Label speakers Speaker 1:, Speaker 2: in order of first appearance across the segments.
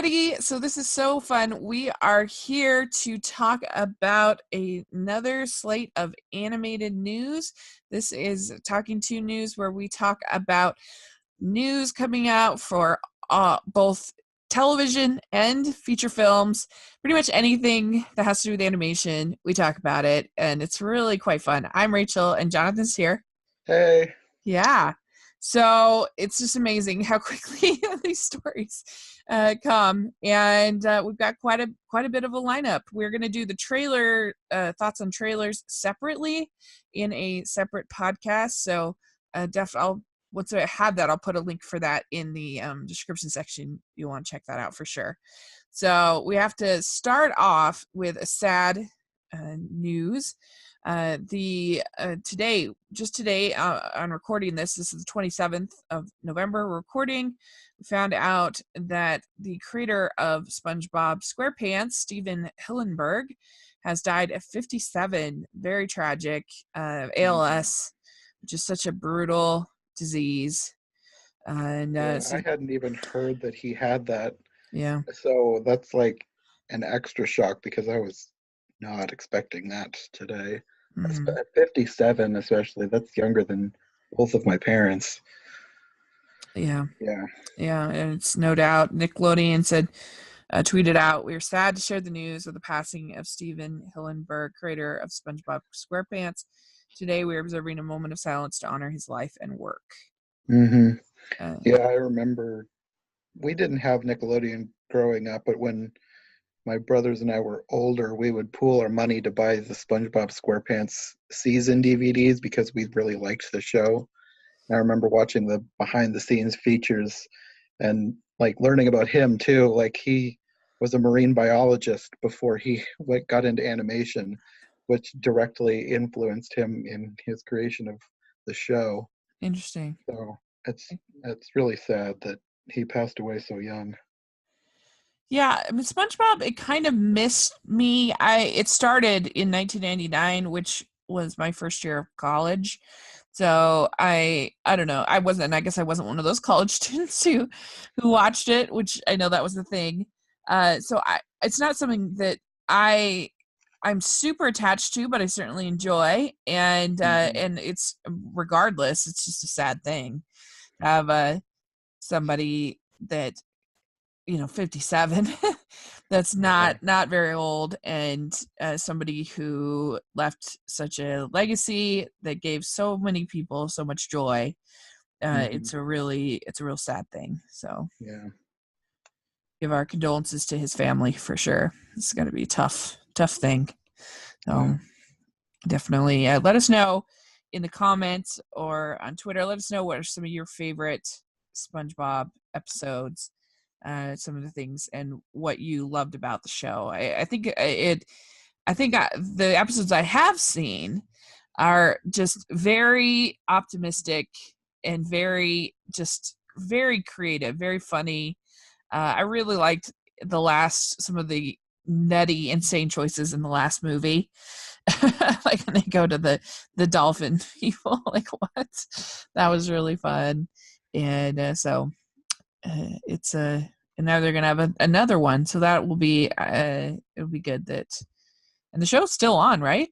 Speaker 1: everybody. So this is so fun. We are here to talk about another slate of animated news. This is Talking Toon News, where we talk about news coming out for both television and feature films. Pretty much anything that has to do with animation, we talk about it, and it's really quite fun. I'm Rachel, and Jonathan's here.
Speaker 2: Hey.
Speaker 1: Yeah. So it's just amazing how quickly these stories come, and we've got quite a bit of a lineup. We're going to do the trailer thoughts on trailers separately in a separate podcast. So once I have that, I'll put a link for that in the description section. You want to check that out for sure. So we have to start off with a sad news. Today on recording this is the 27th of November. We're recording. We found out that the creator of SpongeBob SquarePants, Stephen Hillenburg, has died at 57. Very tragic. ALS, which is such a brutal disease.
Speaker 2: I hadn't even heard that he had that.
Speaker 1: Yeah.
Speaker 2: So that's like an extra shock because I was not expecting that today.
Speaker 1: Mm-hmm.
Speaker 2: At 57, especially, that's younger than both of my parents.
Speaker 1: Yeah. And it's no doubt. Nickelodeon tweeted out, "We are sad to share the news of the passing of Stephen Hillenburg, creator of SpongeBob SquarePants. Today, we are observing a moment of silence to honor his life and work."
Speaker 2: Mm-hmm. I remember we didn't have Nickelodeon growing up, but when my brothers and I were older, we would pool our money to buy the SpongeBob SquarePants season DVDs because we really liked the show. And I remember watching the behind the scenes features and like learning about him too. Like he was a marine biologist before he got into animation, which directly influenced him in his creation of the show.
Speaker 1: Interesting.
Speaker 2: So it's really sad that he passed away so young.
Speaker 1: Yeah, I mean, SpongeBob, it kind of missed me. It started in 1999, which was my first year of college. So I don't know. I guess I wasn't one of those college students who watched it, which I know that was the thing. It's not something that I'm super attached to, but I certainly enjoy. And and it's regardless, it's just a sad thing to have somebody that 57 that's not very old, and somebody who left such a legacy that gave so many people so much joy. It's a real sad thing. So give our condolences to his family for sure. It's going to be a tough thing. So definitely let us know in the comments or on Twitter. Let us know what are some of your favorite SpongeBob episodes, some of the things, and what you loved about the show. I think the episodes I have seen are just very optimistic and very creative, very funny. I really liked some of the nutty, insane choices in the last movie. Like when they go to the dolphin people, like what? That was really fun. And so it's and now they're gonna have another one, so that will be it'll be good. And the show's still on, right?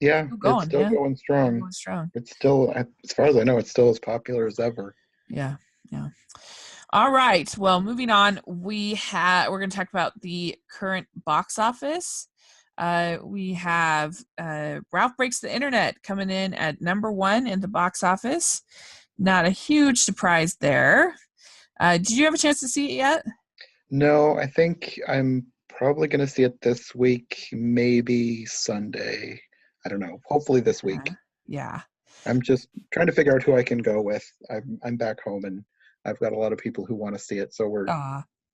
Speaker 2: Yeah, it's still going strong. It's still, as far as I know, it's still as popular as ever.
Speaker 1: Yeah. All right, well, moving on, we're going to talk about the current box office. We have Ralph Breaks the Internet coming in at #1 in the box office. Not a huge surprise there. Did you have a chance to see it yet?
Speaker 2: No, I think I'm probably going to see it this week, maybe Sunday. I don't know. Hopefully this week.
Speaker 1: Yeah.
Speaker 2: I'm just trying to figure out who I can go with. I'm back home and I've got a lot of people who want to see it. So we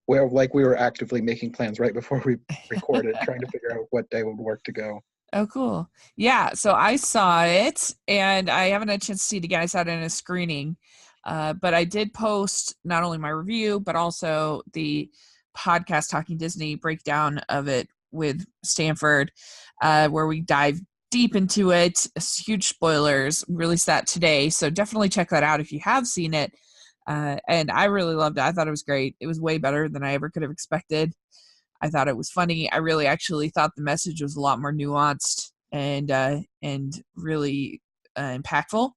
Speaker 2: were actively making plans right before we recorded, trying to figure out what day would work to go.
Speaker 1: Oh, cool. Yeah. So I saw it and I haven't had a chance to see it again. I saw it in a screening. But I did post not only my review, but also the podcast Talking Disney breakdown of it with Stanford, where we dive deep into it. Huge spoilers. We released that today. So definitely check that out if you have seen it. And I really loved it. I thought it was great. It was way better than I ever could have expected. I thought it was funny. I really actually thought the message was a lot more nuanced and really impactful.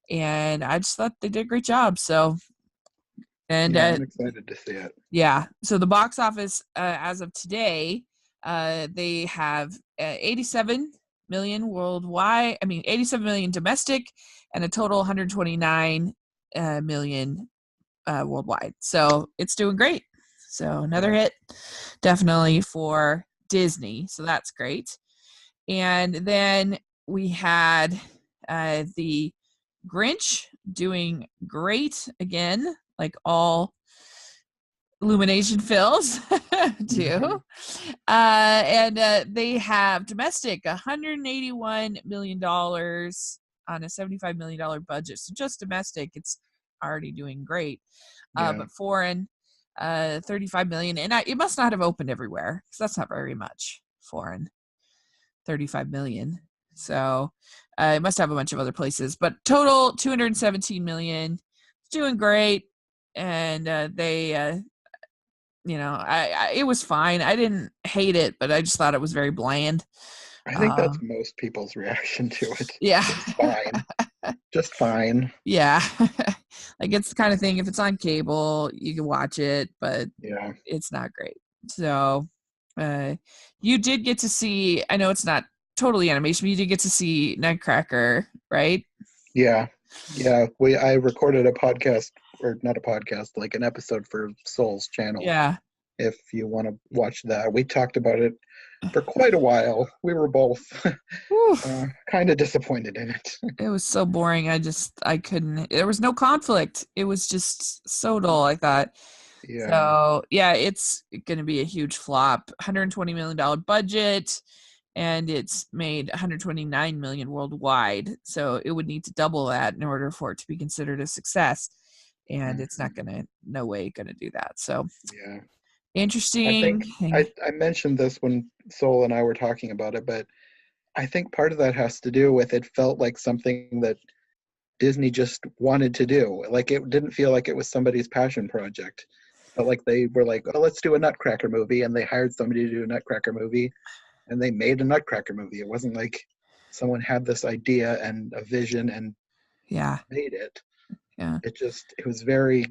Speaker 1: And I just thought they did a great job. So, and
Speaker 2: Yeah, I'm excited to see it.
Speaker 1: yeah, so the box office as of today, they have 87 million worldwide. I mean, 87 million domestic, and a total 129 million worldwide. So it's doing great. So another hit, definitely for Disney. So that's great. And then we had the Grinch doing great again, like all Illumination films do. And they have domestic $181 million on a $75 million budget. So just domestic, it's already doing great. But foreign, 35 million. And it must not have opened everywhere because that's not very much. Foreign, 35 million. So it must have a bunch of other places. But total, 217 million. It's doing great. And they it was fine. I didn't hate it, but I just thought it was very bland.
Speaker 2: I think that's most people's reaction to it.
Speaker 1: Yeah.
Speaker 2: It's fine. Just fine.
Speaker 1: Yeah. Like it's the kind of thing, if it's on cable, you can watch it, but
Speaker 2: yeah,
Speaker 1: it's not great. So you did get to see, I know it's not totally animation, but you did get to see Nutcracker, right?
Speaker 2: Yeah. I recorded a podcast, or not a podcast, like an episode for Soul's channel.
Speaker 1: Yeah.
Speaker 2: If you want to watch that, we talked about it for quite a while. We were both kind of disappointed in it.
Speaker 1: It was so boring. I couldn't. There was no conflict. It was just so dull, I thought.
Speaker 2: Yeah.
Speaker 1: So yeah, it's going to be a huge flop. $120 million budget, and it's made 129 million worldwide. So it would need to double that in order for it to be considered a success. And it's not no way going to do that. So
Speaker 2: yeah,
Speaker 1: interesting.
Speaker 2: I mentioned this when Soul and I were talking about it, but I think part of that has to do with it felt like something that Disney just wanted to do. Like it didn't feel like it was somebody's passion project. But like they were like, oh, let's do a Nutcracker movie, and they hired somebody to do a Nutcracker movie, and they made a Nutcracker movie. It wasn't like someone had this idea and a vision and made it.
Speaker 1: Yeah.
Speaker 2: It was very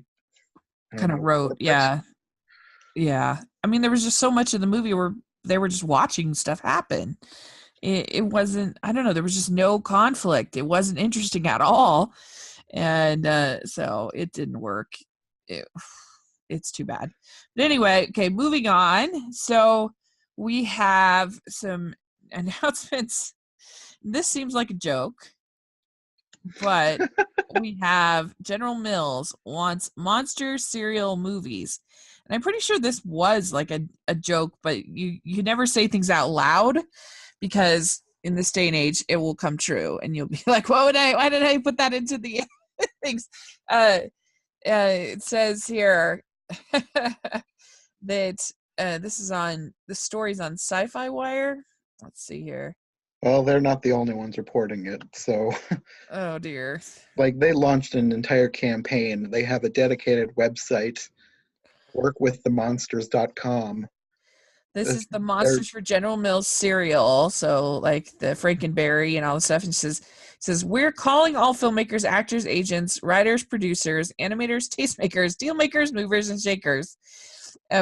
Speaker 1: kind of rote. Yeah. Yeah. I mean, there was just so much of the movie where they were just watching stuff happen. It wasn't, I don't know, there was just no conflict. It wasn't interesting at all. And so it didn't work. It's too bad. But anyway, okay, moving on. So we have some announcements. This seems like a joke, but we have General Mills wants monster cereal movies. And I'm pretty sure this was like a joke, but you never say things out loud because in this day and age it will come true and you'll be like, why did I put that into the things? It says here that the story's on Sci-Fi Wire. Let's see here.
Speaker 2: Well, they're not the only ones reporting it, so.
Speaker 1: Oh dear.
Speaker 2: Like they launched an entire campaign. They have a dedicated website, workwiththemonsters.com.
Speaker 1: This is the Monsters for General Mills cereal. So like the Frankenberry and all the stuff. And it says, we're calling all filmmakers, actors, agents, writers, producers, animators, tastemakers, deal makers, movers, and shakers.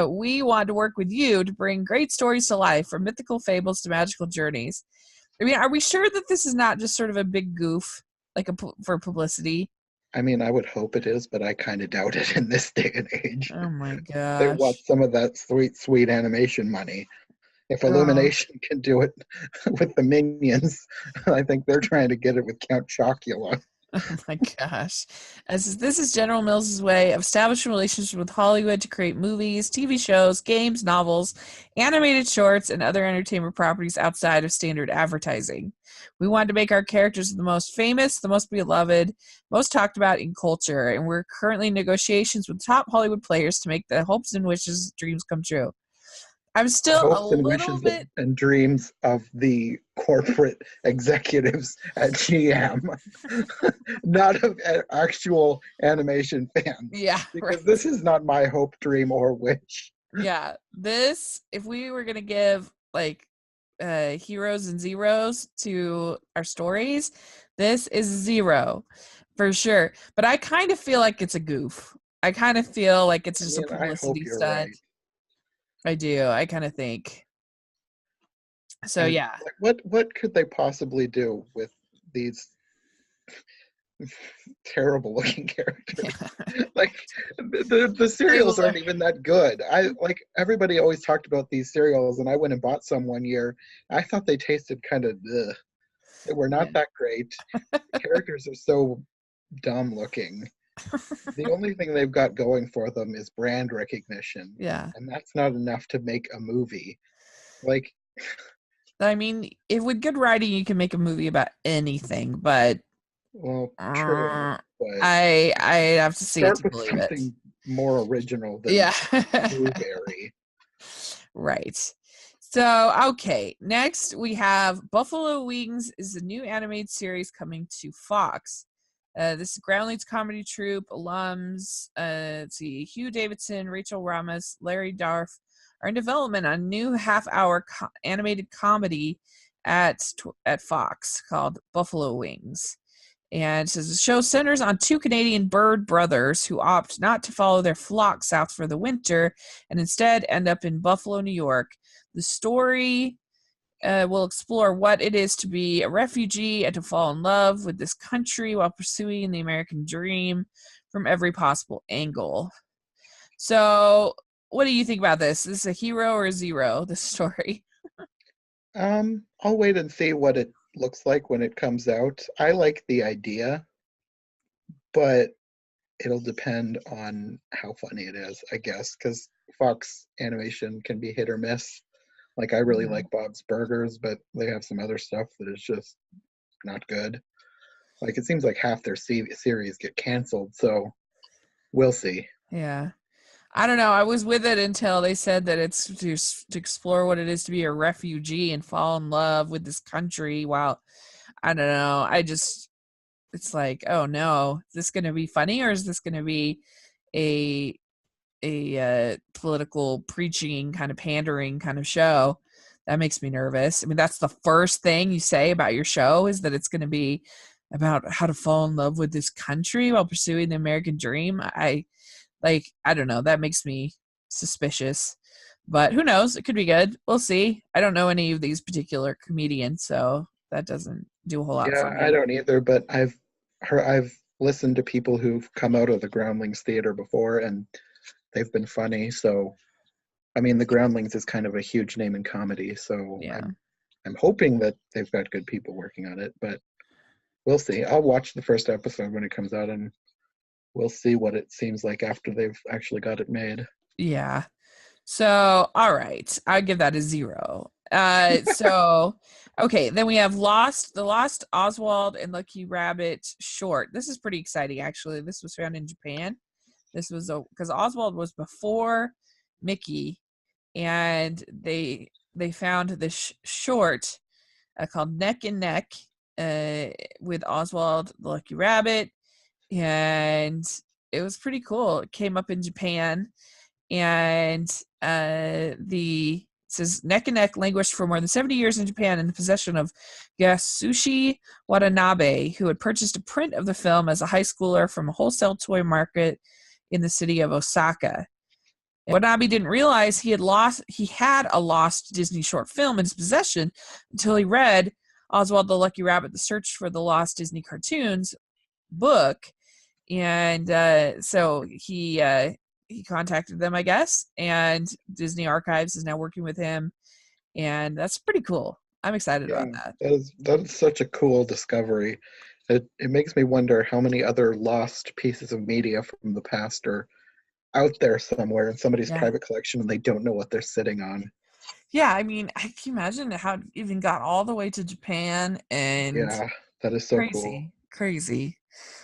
Speaker 1: We want to work with you to bring great stories to life, from mythical fables to magical journeys. I mean, are we sure that this is not just sort of a big goof, like for publicity?
Speaker 2: I mean, I would hope it is, but I kind of doubt it in this day and age.
Speaker 1: Oh my gosh.
Speaker 2: They want some of that sweet, sweet animation money. If Illumination can do it with the Minions, I think they're trying to get it with Count Chocula.
Speaker 1: Oh my gosh. This is General Mills' way of establishing relationships with Hollywood to create movies, TV shows, games, novels, animated shorts, and other entertainment properties outside of standard advertising. We wanted to make our characters the most famous, the most beloved, most talked about in culture, and we're currently in negotiations with top Hollywood players to make the hopes and wishes, dreams come true. I'm still a
Speaker 2: hopes and
Speaker 1: little
Speaker 2: wishes
Speaker 1: bit.
Speaker 2: and dreams of the corporate executives at GM, not of actual animation fans,
Speaker 1: Yeah,
Speaker 2: because
Speaker 1: right.
Speaker 2: this is not my hope, dream, or wish.
Speaker 1: Yeah, this, if we were gonna give like heroes and zeros to our stories, this is zero for sure. But I kind of feel like it's a goof. I kind of feel like it's
Speaker 2: I
Speaker 1: just a
Speaker 2: mean, I hope
Speaker 1: publicity
Speaker 2: you're right.
Speaker 1: stunt. I do. I kind of think. So
Speaker 2: And
Speaker 1: yeah.
Speaker 2: like, what could they possibly do with these terrible looking characters? Like the cereals
Speaker 1: Stabler.
Speaker 2: aren't even that good. I like everybody always talked about these cereals, and I went and bought some one year. I thought they tasted kind of ugh. They were
Speaker 1: Yeah.
Speaker 2: not that great. The characters are so dumb looking. The only thing they've got going for them is brand recognition,
Speaker 1: Yeah.
Speaker 2: and that's not enough to make a movie. Like,
Speaker 1: I mean, if with good writing you can make a movie about anything, but
Speaker 2: well, true,
Speaker 1: uh,
Speaker 2: but
Speaker 1: I have to see it
Speaker 2: start
Speaker 1: to
Speaker 2: with
Speaker 1: believe it.
Speaker 2: something more original than
Speaker 1: Yeah.
Speaker 2: Blueberry.
Speaker 1: Right. So, okay. Next, we have Buffalo Wings is a new animated series coming to Fox. This is Groundlings comedy troupe alums. Let's see, Hugh Davidson, Rachel Ramos, Larry Darf are in development on a new half-hour animated comedy at Fox called Buffalo Wings. And it says the show centers on two Canadian bird brothers who opt not to follow their flock south for the winter and instead end up in Buffalo, New York. The story will explore what it is to be a refugee and to fall in love with this country while pursuing the American dream from every possible angle. So, what do you think about this? Is this a hero or a zero, this story?
Speaker 2: I'll wait and see what it looks like when it comes out. I like the idea, but it'll depend on how funny it is, I guess, because Fox animation can be hit or miss. Like I really
Speaker 1: Yeah.
Speaker 2: like Bob's Burgers, but they have some other stuff that is just not good. Like it seems like half their series get canceled, so we'll see.
Speaker 1: Yeah. I don't know. I was with it until they said that it's to explore what it is to be a refugee and fall in love with this country. While I don't know. It's like, oh no, is this going to be funny or is this going to be a political preaching kind of pandering kind of show? That makes me nervous. I mean, that's the first thing you say about your show is that it's going to be about how to fall in love with this country while pursuing the American dream. I don't know. That makes me suspicious. But who knows? It could be good. We'll see. I don't know any of these particular comedians, so that doesn't do a whole lot for
Speaker 2: Yeah, I
Speaker 1: me.
Speaker 2: don't either, but I've listened to people who've come out of the Groundlings theater before and they've been funny. So I mean, the Groundlings is kind of a huge name in comedy, so
Speaker 1: Yeah.
Speaker 2: I'm hoping that they've got good people working on it, but we'll see. I'll watch the first episode when it comes out and we'll see what it seems like after they've actually got it made.
Speaker 1: Yeah. So, all right. I give that a zero. So okay, then we have the Lost Oswald and Lucky Rabbit short. This is pretty exciting actually. This was found in Japan. This was because Oswald was before Mickey, and they found this short called Neck and Neck with Oswald the Lucky Rabbit, and it was pretty cool. It came up in Japan, and the it says Neck and Neck languished for more than 70 years in Japan in the possession of Yasushi Watanabe, who had purchased a print of the film as a high schooler from a wholesale toy market in the city of Osaka. Watanabe didn't realize he had a lost Disney short film in his possession until he read Oswald the Lucky Rabbit: The Search for the Lost Disney Cartoons book, and so he contacted them, I guess, and Disney Archives is now working with him, and that's pretty cool. I'm excited
Speaker 2: Yeah,
Speaker 1: about that.
Speaker 2: that is such a cool discovery. It makes me wonder how many other lost pieces of media from the past are out there somewhere in somebody's
Speaker 1: Yeah,
Speaker 2: private collection and they don't know what they're sitting on.
Speaker 1: yeah. I mean, I can imagine how it even got all the way to Japan and
Speaker 2: Yeah, that is so cool.
Speaker 1: crazy, crazy.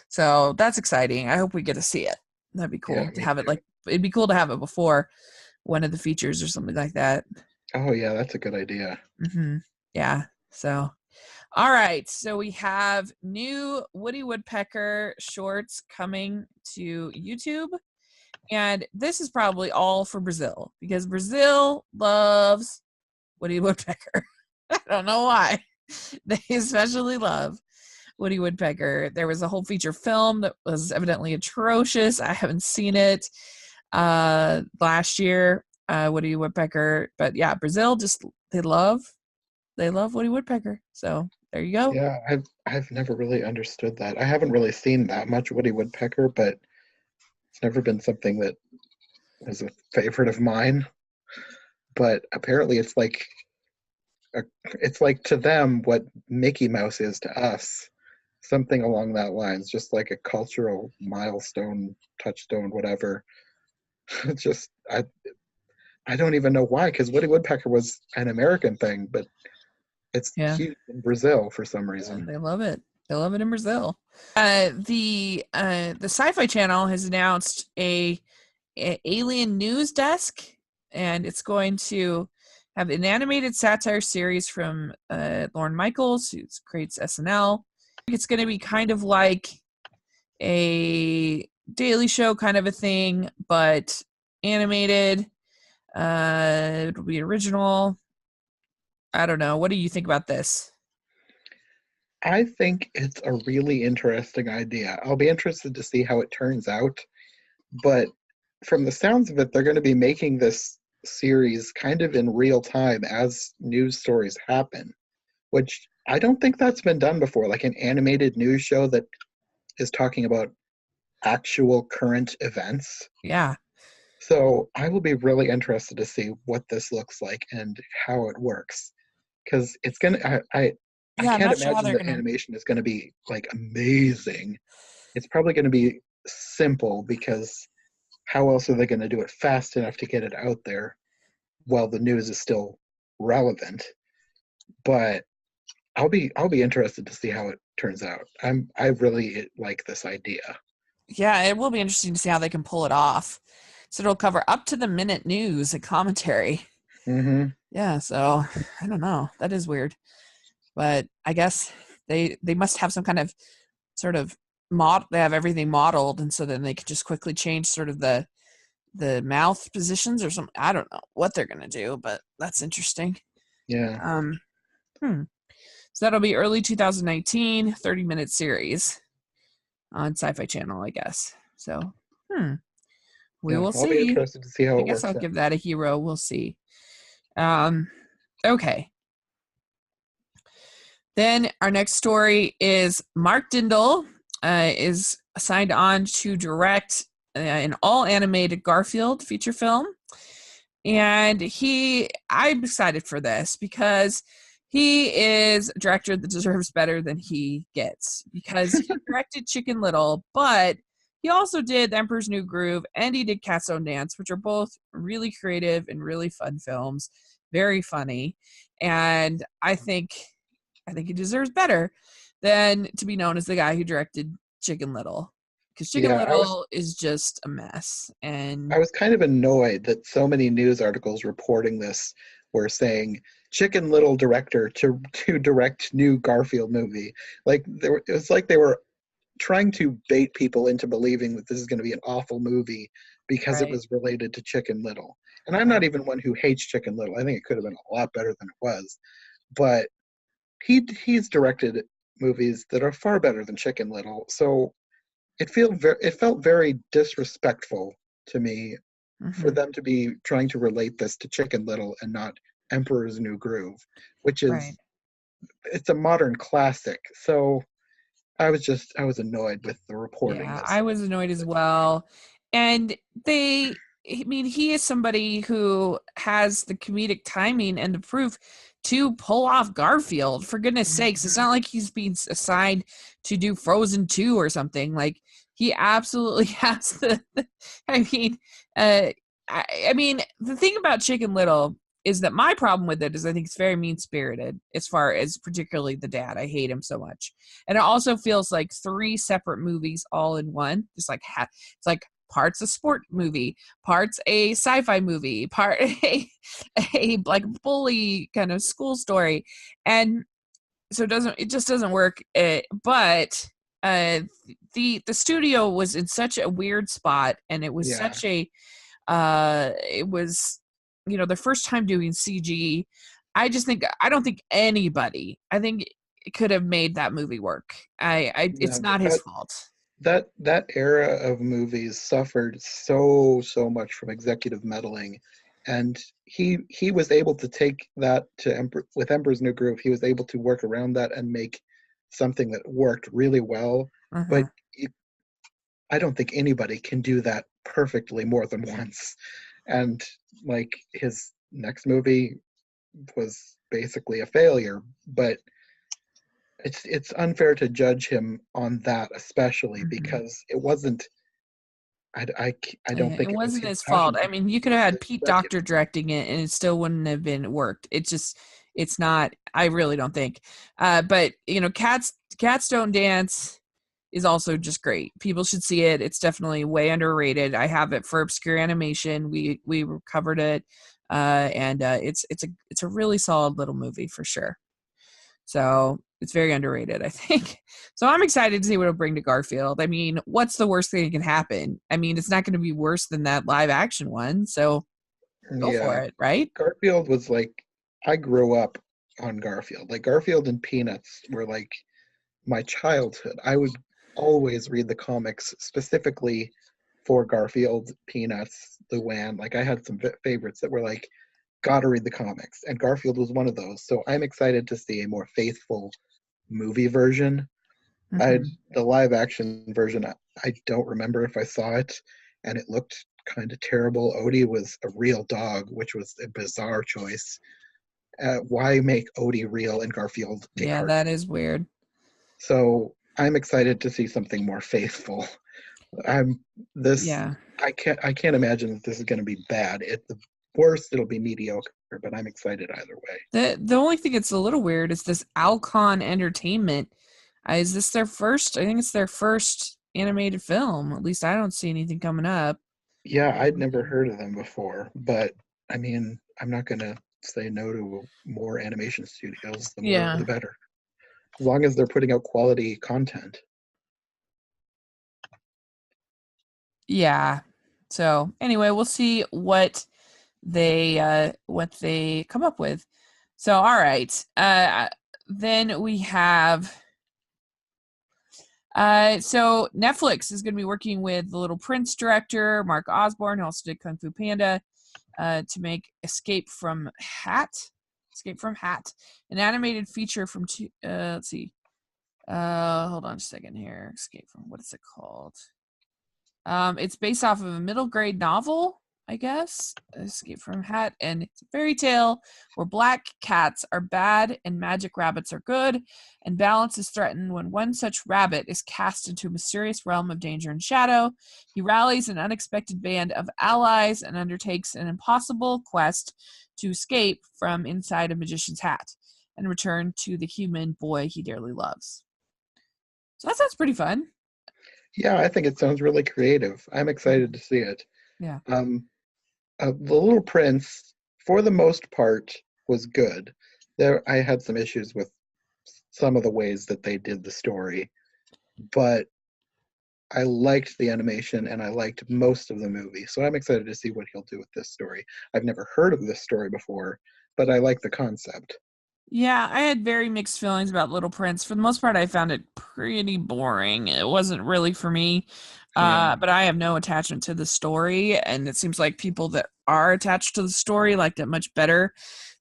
Speaker 1: So that's exciting. I hope we get to see it. That'd be
Speaker 2: Yeah,
Speaker 1: cool to
Speaker 2: me
Speaker 1: have it.
Speaker 2: too.
Speaker 1: Like it'd be cool to have it before one of the features or something like that.
Speaker 2: Oh yeah, that's a good idea.
Speaker 1: Yeah. So, all right. So we have new Woody Woodpecker shorts coming to YouTube. And this is probably all for Brazil because Brazil loves Woody Woodpecker. I don't know why. They especially love Woody Woodpecker. There was a whole feature film that was evidently atrocious. I haven't seen it last year, Woody Woodpecker. But yeah, Brazil just they love Woody Woodpecker. So there you go.
Speaker 2: Yeah, I've never really understood that. I haven't really seen that much Woody Woodpecker, but it's never been something that was a favorite of mine. But apparently, it's like to them what Mickey Mouse is to us, something along that lines, just like a cultural milestone, touchstone, whatever. It's just I don't even know why, because Woody Woodpecker was an American thing, but it's
Speaker 1: Yeah.
Speaker 2: huge in Brazil for some reason.
Speaker 1: They love it. They love it in Brazil. The Sci-Fi Channel has announced a alien news desk, and it's going to have an animated satire series from Lorne Michaels, who creates SNL. It's going to be kind of like a Daily Show kind of a thing, but animated. It'll be original. I don't know. What do you think about this?
Speaker 2: I think it's a really interesting idea. I'll be interested to see how it turns out, but from the sounds of it, they're going to be making this series kind of in real time as news stories happen, which I don't think that's been done before, like an animated news show that is talking about actual current events.
Speaker 1: Yeah.
Speaker 2: So I will be really interested to see what this looks like and how it works, because it's gonna. I
Speaker 1: Yeah, I'm
Speaker 2: can't
Speaker 1: not sure how
Speaker 2: imagine
Speaker 1: they're
Speaker 2: that
Speaker 1: gonna.
Speaker 2: animation is going to be like amazing. It's probably going to be simple because how else are they going to do it fast enough to get it out there while the news is still relevant? But I'll be interested to see how it turns out. I really like this idea.
Speaker 1: Yeah, it will be interesting to see how they can pull it off. So it'll cover up to the minute news and commentary.
Speaker 2: Hmm.
Speaker 1: Yeah, so I don't know. That is weird, but I guess they must have some kind of sort of mod. They have everything modeled, and so then they could just quickly change sort of the mouth positions or something. I don't know what they're gonna do, but that's interesting.
Speaker 2: Yeah.
Speaker 1: Um, hmm. So that'll be early 2019, 30-minute series on Sci-Fi Channel, I guess. So, we
Speaker 2: Yeah.
Speaker 1: will
Speaker 2: I'll be
Speaker 1: see.
Speaker 2: interested to see how
Speaker 1: I
Speaker 2: it
Speaker 1: guess I'll
Speaker 2: works
Speaker 1: give
Speaker 2: out.
Speaker 1: that a hero. We'll see. Um, okay. Then our next story is Mark Dindal is signed on to direct an all animated Garfield feature film. And I'm excited for this because he is a director that deserves better than he gets because he directed Chicken Little, but he also did The Emperor's New Groove and he did Cat's Own Dance, which are both really creative and really fun films, very funny. And I think he deserves better than to be known as the guy who directed Chicken Little because Chicken
Speaker 2: Yeah,
Speaker 1: Little is just a mess.
Speaker 2: I
Speaker 1: And
Speaker 2: was kind of annoyed that so many news articles reporting this were saying Chicken Little director to direct new Garfield movie. It was like they were trying to bait people into believing that this is going to be an awful movie because it
Speaker 1: right,
Speaker 2: was related to Chicken Little. And I'm not
Speaker 1: right.
Speaker 2: even one who hates Chicken Little. I think it could have been a lot better than it was. But he's directed movies that are far better than Chicken Little. So it felt very disrespectful to me for
Speaker 1: Mm-hmm.
Speaker 2: them to be trying to relate this to Chicken Little and not Emperor's New Groove, which
Speaker 1: Right.
Speaker 2: is it's a modern classic. So I was annoyed with the reporting
Speaker 1: Yeah,
Speaker 2: that
Speaker 1: I
Speaker 2: said
Speaker 1: was annoyed as
Speaker 2: that.
Speaker 1: well. And I mean, he is somebody who has the comedic timing and the proof to pull off Garfield. For goodness sakes, it's not like he's being assigned to do Frozen 2 or something. Like, he absolutely has I mean, uh, I mean, the thing about Chicken Little is that my problem with it is I think it's very mean spirited as far as particularly the dad. I hate him so much. And it also feels like three separate movies all in one. Just like it's like parts a sport movie, parts a sci-fi movie, part a like bully kind of school story. And so it just doesn't work. But the studio was in such a weird spot, and it was
Speaker 2: Yeah.
Speaker 1: such a it was, the first time doing CG. I don't think anybody, I think it could have made that movie work. It's
Speaker 2: No,
Speaker 1: not his fault.
Speaker 2: that era of movies suffered so much from executive meddling, and he was able to take that to with Emperor's New Groove. He was able to work around that and make something that worked really well. But
Speaker 1: Uh-huh.
Speaker 2: I don't think anybody can do that perfectly more than once. And like his next movie was basically a failure, but it's unfair to judge him on that, especially
Speaker 1: Mhm.
Speaker 2: because it wasn't. I don't
Speaker 1: It
Speaker 2: think it was
Speaker 1: wasn't
Speaker 2: his
Speaker 1: his fault.
Speaker 2: passion.
Speaker 1: I mean, you could have
Speaker 2: It
Speaker 1: had
Speaker 2: was
Speaker 1: Pete Docter
Speaker 2: executive.
Speaker 1: directing it, and it still wouldn't have been worked. It's not. I really don't think. But Cats Don't Dance is also just great. People should see it. It's definitely way underrated. I have it for obscure animation. We covered it, and it's a really solid little movie for sure. So it's very underrated, I think. So I'm excited to see what it'll bring to Garfield. I mean, what's the worst thing that can happen? I mean, it's not going to be worse than that live action one. So go for
Speaker 2: Yeah,
Speaker 1: it, right?
Speaker 2: Garfield was like, I grew up on Garfield. Like Garfield and Peanuts were like my childhood. I would always read the comics specifically for Garfield, Peanuts, Luann. Like I had some favorites that were like, gotta read the comics, and Garfield was one of those. So I'm excited to see a more faithful movie version. I
Speaker 1: Mm-hmm.
Speaker 2: The live action version, I don't remember if I saw it, and it looked kind of terrible. Odie was a real dog, which was a bizarre choice. Why make Odie real and Garfield a
Speaker 1: Yeah,
Speaker 2: cartoon?
Speaker 1: that is weird.
Speaker 2: So I'm excited to see something more faithful. I'm this.
Speaker 1: Yeah.
Speaker 2: I can't imagine that this is going to be bad. At the worst, it'll be mediocre, but I'm excited either way.
Speaker 1: The only thing that's a little weird is this Alcon Entertainment. Is this their first? I think it's their first animated film. At least I don't see anything coming up.
Speaker 2: Yeah, I'd never heard of them before, but I mean, I'm not going to say no to more animation studios. The more, the
Speaker 1: Yeah.
Speaker 2: better, as long as they're putting out quality content.
Speaker 1: Yeah. So anyway, we'll see what they come up with. So all right. Then we have so Netflix is going to be working with the Little Prince director Mark Osborne, who also did Kung Fu Panda, to make Escape from Hat, an animated feature from let's see. Hold on a second here. Escape from what is it called? It's based off of a middle grade novel, I guess. Escape from Hat, and it's a fairy tale where black cats are bad and magic rabbits are good, and balance is threatened when one such rabbit is cast into a mysterious realm of danger and shadow. He rallies an unexpected band of allies and undertakes an impossible quest to escape from inside a magician's hat and return to the human boy he dearly loves. So that sounds pretty fun.
Speaker 2: Yeah, I think it sounds really creative. I'm excited to see it.
Speaker 1: Yeah.
Speaker 2: Um, the Little Prince, for the most part, was good. I had some issues with some of the ways that they did the story, but I liked the animation and I liked most of the movie. So I'm excited to see what he'll do with this story. I've never heard of this story before, but I like the concept.
Speaker 1: Yeah, I had very mixed feelings about Little Prince. For the most part, I found it pretty boring. It wasn't really for me.
Speaker 2: Yeah.
Speaker 1: But I have no attachment to the story, and it seems like people that are attached to the story liked it much better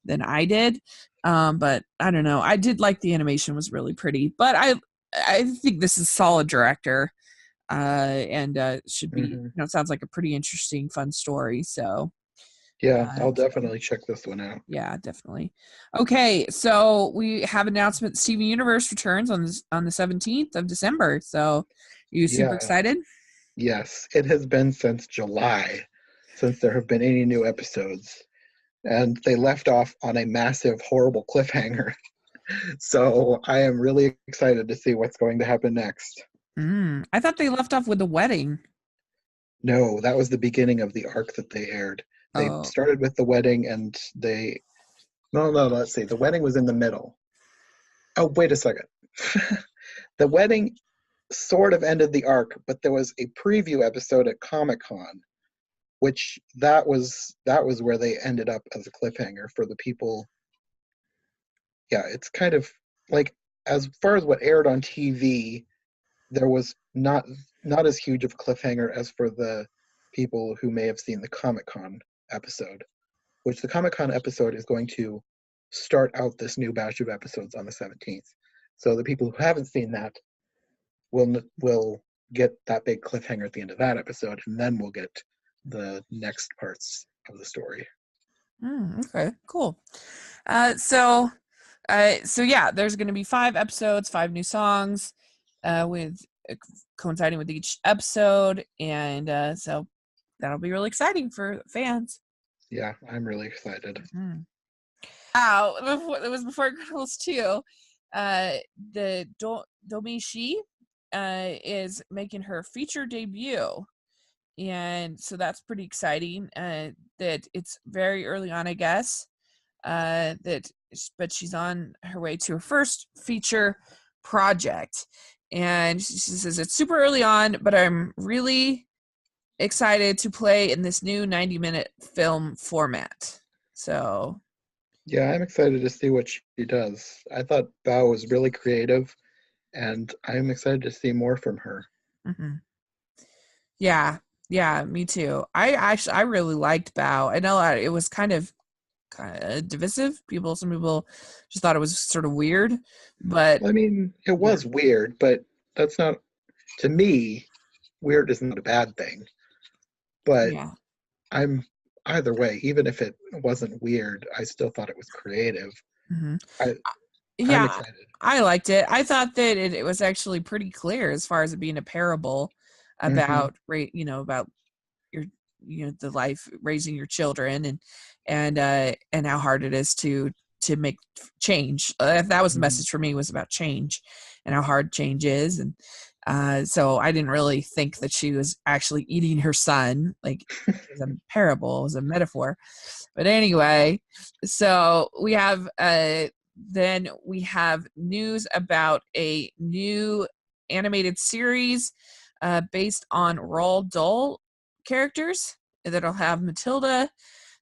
Speaker 1: than I did. But I don't know. I did like the animation was really pretty, but I think this is solid director. And should be,
Speaker 2: Hmm.
Speaker 1: it sounds like a pretty interesting, fun story. So
Speaker 2: Yeah,
Speaker 1: uh,
Speaker 2: I'll definitely check this one out.
Speaker 1: yeah, definitely. Okay, so we have announcement Steven Universe returns on the 17th of December. So you super
Speaker 2: Yeah,
Speaker 1: excited?
Speaker 2: yes. It has been since July since there have been any new episodes. And they left off on a massive, horrible cliffhanger. So I am really excited to see what's going to happen next.
Speaker 1: I thought they left off with the wedding.
Speaker 2: No, that was the beginning of the arc that they aired. They
Speaker 1: Oh,
Speaker 2: started with the wedding, and they no, let's see. The wedding was in the middle. Oh, wait a second. The wedding sort of ended the arc, but there was a preview episode at Comic-Con, which that was where they ended up as a cliffhanger for the people. Yeah, it's kind of like, as far as what aired on TV, there was not as huge of a cliffhanger as for the people who may have seen the Comic-Con episode, which the Comic-Con episode is going to start out this new batch of episodes on the 17th. So the people who haven't seen that will get that big cliffhanger at the end of that episode, and then we'll get the next parts of the story.
Speaker 1: okay, cool. So yeah, there's going to be 5 episodes, 5 new songs, with coinciding with each episode, and so that'll be really exciting for fans.
Speaker 2: Yeah, I'm really excited.
Speaker 1: Mm-hmm. It was before Girls 2. The Domishi is making her feature debut, and so that's pretty exciting. That it's very early on, I guess. But she's on her way to her first feature project, and she says it's super early on, but I'm really excited to play in this new 90-minute film format. So
Speaker 2: Yeah, I'm excited to see what she does. I thought Bao was really creative, and I'm excited to see more from her.
Speaker 1: mm-hmm. Yeah, me too. I really liked Bao. I know it was kind of divisive. Some people just thought it was sort of weird, but
Speaker 2: I mean, it
Speaker 1: yeah,
Speaker 2: was weird, but that's not, to me, weird is not a bad thing. But
Speaker 1: yeah.
Speaker 2: I'm either way, even if it wasn't weird, I still thought it was creative.
Speaker 1: Mm-hmm.
Speaker 2: I I'm
Speaker 1: Yeah,
Speaker 2: excited.
Speaker 1: I liked it. I thought that it was actually pretty clear as far as it being a parable
Speaker 2: Hmm.
Speaker 1: about about your the life raising your children, and how hard it is to make change. That was the
Speaker 2: Hmm.
Speaker 1: message for me, was about change and how hard change is. And so I didn't really think that she was actually eating her son. Like, it was a parable, it was a metaphor. But anyway, so we have news about a new animated series based on Roald Dahl characters that'll have Matilda,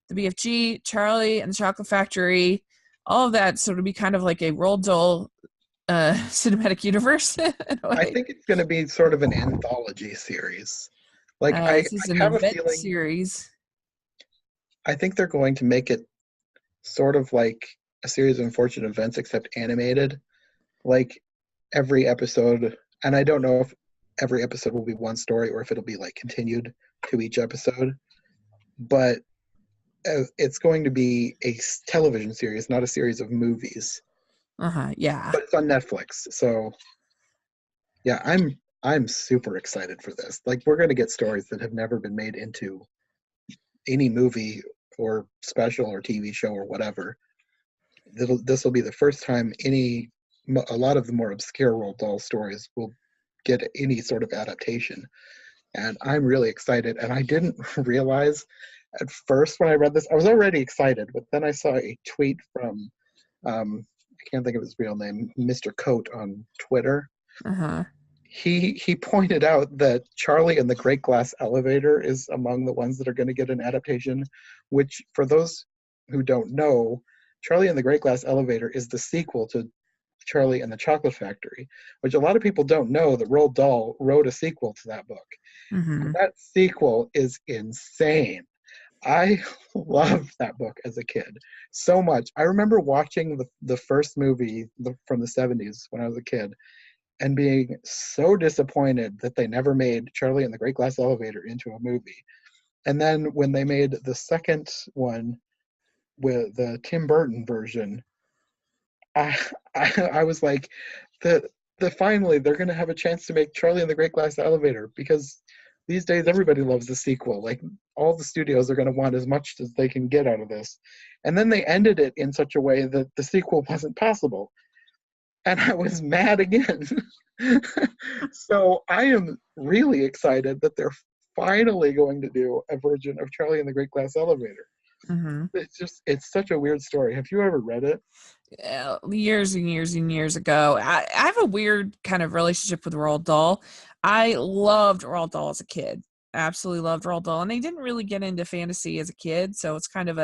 Speaker 1: the BFG, Charlie and the Chocolate Factory, all of that. So it'll be kind of like a Roald Dahl cinematic universe in a
Speaker 2: I
Speaker 1: way.
Speaker 2: think it's going to be sort of an anthology series. Like
Speaker 1: This is
Speaker 2: I
Speaker 1: an
Speaker 2: have a
Speaker 1: event
Speaker 2: feeling,
Speaker 1: series.
Speaker 2: I think they're going to make it sort of like a series of unfortunate events, except animated. Like every episode, and I don't know if every episode will be one story or if it'll be like continued to each episode, but it's going to be a television series, not a series of movies.
Speaker 1: Yeah.
Speaker 2: But it's on Netflix, so yeah, I'm super excited for this. Like, we're going to get stories that have never been made into any movie or special or TV show or whatever. This will be the first time a lot of the more obscure Roald Dahl stories will get any sort of adaptation, and I'm really excited. And I didn't realize at first when I read this, I was already excited, but then I saw a tweet from I can't think of his real name, Mr. Coat on Twitter.
Speaker 1: Uh-huh.
Speaker 2: He pointed out that Charlie and the Great Glass Elevator is among the ones that are going to get an adaptation, which, for those who don't know, Charlie and the Great Glass Elevator is the sequel to Charlie and the Chocolate Factory, which a lot of people don't know that Roald Dahl wrote a sequel to that book. And
Speaker 1: Mm-hmm.
Speaker 2: that sequel is insane. I loved that book as a kid so much. I remember watching the first movie from the 70s when I was a kid and being so disappointed that they never made Charlie and the Great Glass Elevator into a movie. And then when they made the second one with the Tim Burton version, I I was like, the finally they're gonna have a chance to make Charlie and the Great Glass Elevator, because these days everybody loves the sequel. Like, all the studios are gonna want as much as they can get out of this. And then they ended it in such a way that the sequel wasn't possible. And I was mad again. So I am really excited that they're finally going to do a version of Charlie and the Great Glass Elevator.
Speaker 1: Mm-hmm.
Speaker 2: It's such a weird story. Have you ever read it?
Speaker 1: Years and years and years ago. I have a weird kind of relationship with Roald Dahl. I loved Roald Dahl as a kid. Absolutely loved Roald Dahl. And I didn't really get into fantasy as a kid. So it's kind of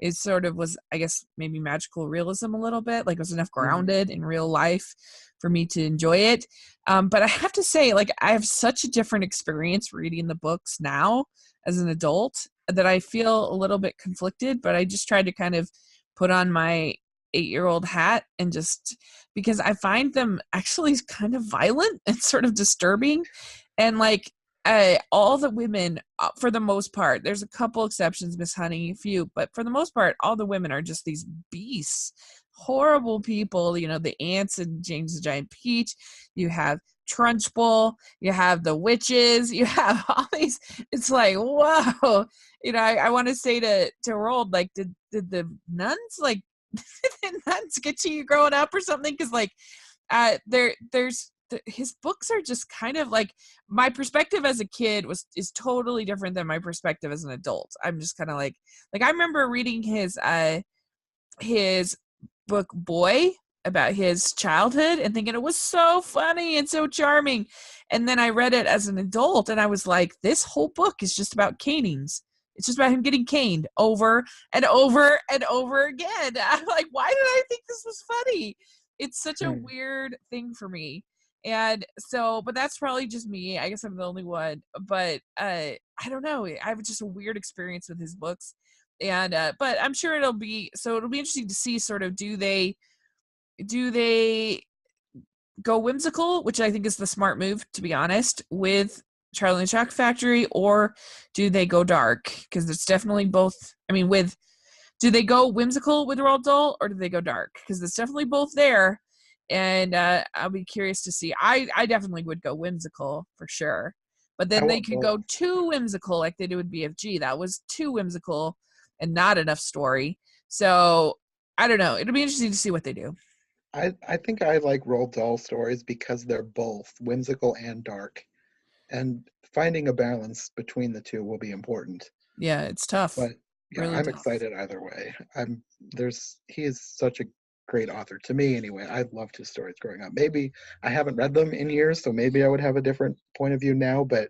Speaker 1: it sort of was, I guess, maybe magical realism a little bit. Like it was enough
Speaker 2: Mm-hmm.
Speaker 1: grounded in real life for me to enjoy it. But I have to say, like, I have such a different experience reading the books now as an adult that I feel a little bit conflicted, but I just tried to kind of put on my 8-year-old hat and just because I find them actually kind of violent and sort of disturbing. And like all the women, for the most part, there's a couple exceptions, Miss Honey, a few, but for the most part, all the women are just these beasts, horrible people. You know, the ants and James the Giant Peach. You have Trunchbull. You have the witches. You have all these. It's like, whoa. You know, I want to say to Rold, like, did the nuns like did nuns get to you growing up or something? Because like, his books are just kind of like my perspective as a kid is totally different than my perspective as an adult. I'm just kind of like I remember reading his book Boy about his childhood and thinking it was so funny and so charming. And then I read it as an adult and I was like, this whole book is just about canings. It's just about him getting caned over and over and over again. I'm like, why did I think this was funny? It's such a
Speaker 2: Hmm.
Speaker 1: weird thing for me. And so, but that's probably just me. I guess I'm the only one. But I don't know. I have just a weird experience with his books. And but I'm sure it'll be interesting to see sort of do they go whimsical, which I think is the smart move, to be honest, with Charlie and the Chocolate Factory, or do they go dark? Because it's definitely both. I mean, do they go whimsical with Roald Dahl, or do they go dark? Because it's definitely both there, and I'll be curious to see. I definitely would go whimsical for sure, but
Speaker 2: I
Speaker 1: then they
Speaker 2: want
Speaker 1: could
Speaker 2: both.
Speaker 1: go too whimsical, like they do with BFG. That was too whimsical and not enough story. So I don't know. It'll be interesting to see what they do.
Speaker 2: I think I like Roald Dahl stories because they're both whimsical and dark, and finding a balance between the two will be important.
Speaker 1: Yeah, it's tough,
Speaker 2: But yeah,
Speaker 1: really
Speaker 2: I'm
Speaker 1: tough.
Speaker 2: excited either way. He is such a great author to me anyway. I loved his stories growing up. Maybe I haven't read them in years, so maybe I would have a different point of view now, but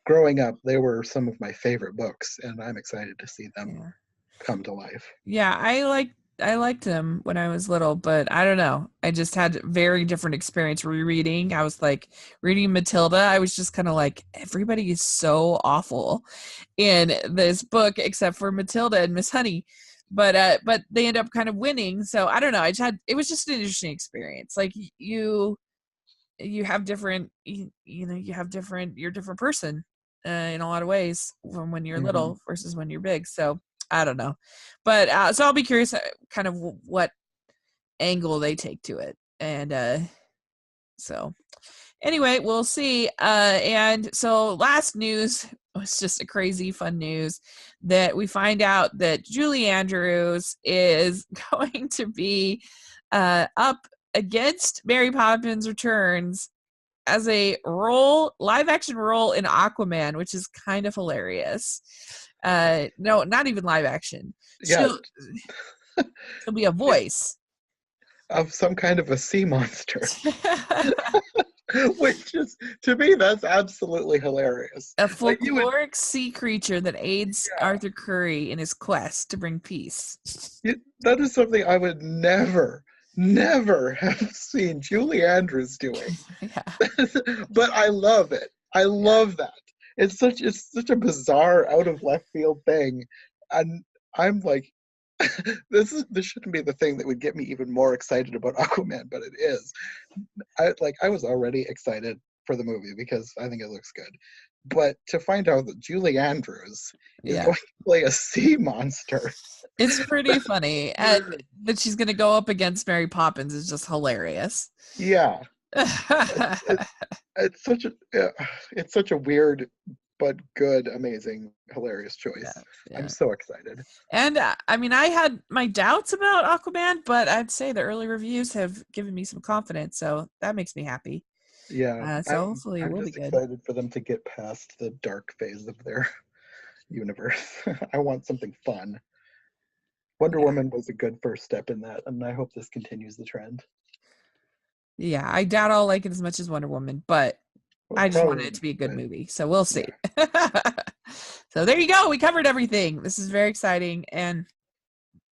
Speaker 2: growing up they were some of my favorite books and I'm excited to see them
Speaker 1: Yeah.
Speaker 2: come to life.
Speaker 1: Yeah, I liked them when I was little, but I don't know. I just had very different experience rereading. I was like reading Matilda. I was just kind of like everybody is so awful in this book except for Matilda and Miss Honey. But they end up kind of winning. So I don't know. It was just an interesting experience. Like you have different you have different you're a different person in a lot of ways from when you're
Speaker 2: Hmm.
Speaker 1: little versus when you're big. So I don't know, but so I'll be curious kind of what angle they take to it. And so anyway, we'll see. And so last news was just a crazy fun news that we find out that Julie Andrews is going to be up against Mary Poppins Returns as a live action role in Aquaman, which is kind of hilarious. No, not even live action.
Speaker 2: Yeah,
Speaker 1: She'll be a voice.
Speaker 2: of some kind of a sea monster. Which is, to me, that's absolutely hilarious.
Speaker 1: A
Speaker 2: Like you would,
Speaker 1: folkloric sea creature that aids
Speaker 2: yeah,
Speaker 1: Arthur Curry in his quest to bring peace.
Speaker 2: that is something I would never have seen Julie Andrews doing.
Speaker 1: Yeah,
Speaker 2: But I love it. I
Speaker 1: yeah,
Speaker 2: love that. It's such a bizarre, out of left field thing, and I'm like, this shouldn't be the thing that would get me even more excited about Aquaman, but it is. I was already excited for the movie because I think it looks good. But to find out that Julie Andrews is
Speaker 1: yeah.
Speaker 2: going to play a sea monster,
Speaker 1: It's pretty funny, and that she's going to go up against Mary Poppins is just hilarious.
Speaker 2: yeah, it's
Speaker 1: Yeah,
Speaker 2: it's it's such a it's such a weird but good, amazing, hilarious choice. I'm
Speaker 1: yeah.
Speaker 2: so excited.
Speaker 1: And I mean, I had my doubts about Aquaman, but I'd say the early reviews have given me some confidence, so that makes me happy.
Speaker 2: Yeah,
Speaker 1: So hopefully it
Speaker 2: I'm
Speaker 1: will be
Speaker 2: just
Speaker 1: good.
Speaker 2: excited for them to get past the dark phase of their universe. I want something fun. Wonder
Speaker 1: Yeah.
Speaker 2: Woman was a good first step in that, and I hope this continues the trend.
Speaker 1: Yeah, I doubt I'll like it as much as Wonder Woman, but
Speaker 2: Well,
Speaker 1: I just wanted it
Speaker 2: probably
Speaker 1: to be a good
Speaker 2: good.
Speaker 1: movie. So we'll see.
Speaker 2: Yeah.
Speaker 1: So there you go. We covered everything. This is very exciting. And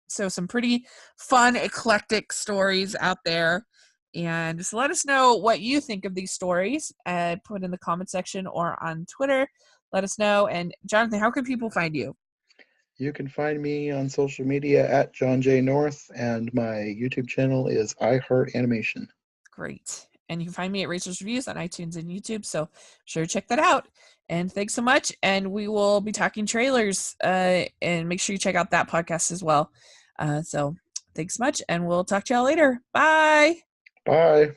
Speaker 1: so some pretty fun, eclectic stories out there. And just let us know what you think of these stories. Put in the comment section or on Twitter. Let us know. And Jonathan, how can people find you?
Speaker 2: You can find me on social media at John J. North, and my YouTube channel is I Heart Animation.
Speaker 1: Great. And you can find me at Racers Reviews on iTunes and YouTube. So sure to check that out. And thanks so much. And we will be talking trailers. And make sure you check out that podcast as well. So thanks so much. And we'll talk to y'all later. Bye.
Speaker 2: Bye.